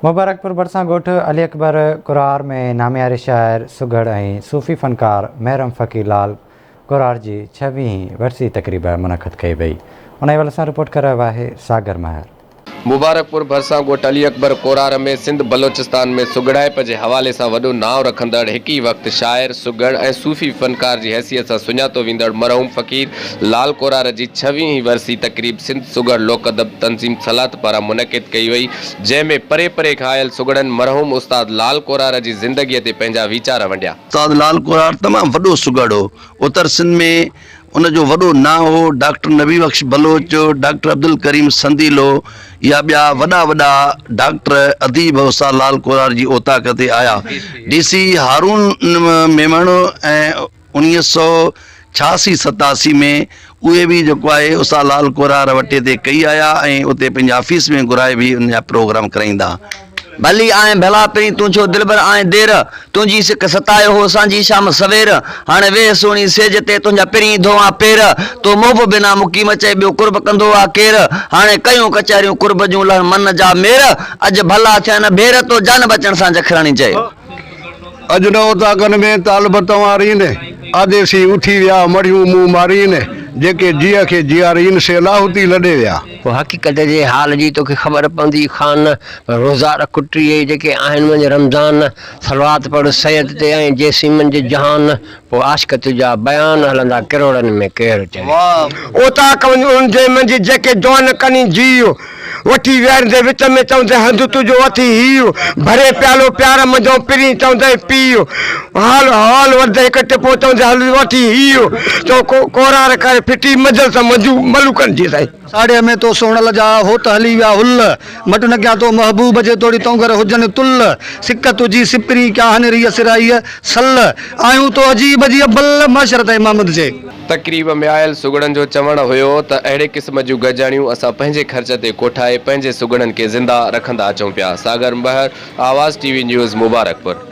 मुबारकपुर भरिसां ॻोठ अली अकबर कुरार में नामियारे शाइर सुगड़ ऐं सूफ़ी फ़नकार महरम फ़कीर लाल कुरार जी 26वीं वरसी तक़रीब मुनक़द कई वई। उन हवाले सां रिपोर्ट करे रहियो आहे सागर महर। मुबारकपुर भरिसां ॻोठ अली अकबर कोरार में सिंध बलोचिस्तान में सुगड़ाइप जे हवाले सां वॾो नाव रखंदड़ हिक ई वक़्तु शाइर सुगड़ ऐं सूफ़ी फ़नकार जी हैसियत सां सुञातो वेंदड़ मरहूम फ़कीर लाल कोरार जी 26वीं वरसी तक़रीब सिंध सुगड़ लोक अदब तंज़ीम सलात पारां मुनक़िद कई वई, जंहिंमें परे परे खां आयल सुगड़नि मरहूम उस्ताद लाल कोरार जी ज़िंदगीअ ते पंहिंजा वीचार वंडिया। उस्ताद लाल कोरार तमामु वॾो सुगड़ हो। उत्तर सिंध में उनजो वॾो नाव हो। डॉक्टर नबी बख्श बलोच, डॉक्टर अब्दुल करीम संदील हो, या ॿिया वॾा वॾा डॉक्टर अदीब उस्ताद लाल कोरार जी ओताक ते आया। DC हारून मेमण ऐं 1986-87 में उहे बि जेको आहे उस्ताद लाल कोरार वटे ते कई आया ऐं उते पंहिंजे ऑफिस में घुराए बि उन जा प्रोग्राम कराईंदा। भली आए भला पई तू छो दिलबर आए देर तुझी सिक सतायो हो सांजी शाम सवेर हाणे वे सोनी सेज ते तुझा पिरी धोआ पेर तो मोब बिना मुकीम चे बियो कुर्ब कंदो आ केर हाणे कयूं कचहरियूं कुर्ब जूं लह मन जा मेर अज भला थियन भेर तो जान बचण सां जखराणी चए। अज न ओताकन में ताल बतवारीन आदेसी उठी विया मड़ियूं मुंह मारीन जेके जिया के जियारीन से लाहुती लॾे विया। हक़ीक़त जे हाल जी तोखे ख़बर पवंदी खान रोज़ा रखुटी जेके आहिनि मुंहिंजे रमज़ान सलवात पढ़ सैयद ते ऐं जेसीमन जे जहान पोइ आशिक़ तुंहिंजा बयान हलंदा किरोड़नि में केरु चए। ओता कवनि जे मुंहिंजी जेके जवान कनी जियो वठी वियारे विच में चवंदे हंधु तुंहिंजो अथी हियो भरे प्यालो प्यार मुंहिंजो पिरी चवंदे पीओ हाल हाल वधे हिकु टिपो चवंदे हल वठी हियो तो कोरार करे फिटी मजल सां मंजू मलूकनि जी साईं साड़े में तो सोनल जा हो त हली विया हुल मट न क्या तो महबूब जे तोड़ी तोंगर हुजन तुल सिक तुझी सिपरी क्या हनरी सिराई सल आयूं तो अजीब जी बल माशरत इमामत जे। तक़रीब में आयल सुगड़नि जो चवण हुयो त अहिड़े क़िस्म जूं गजाणियूं असां पंहिंजे ख़र्च ते कोठाए पंहिंजे सुगड़नि खे ज़िंदा रखंदा अचूं पिया। सागर महर, आवाज़ TV न्यूज़, मुबारकपुर।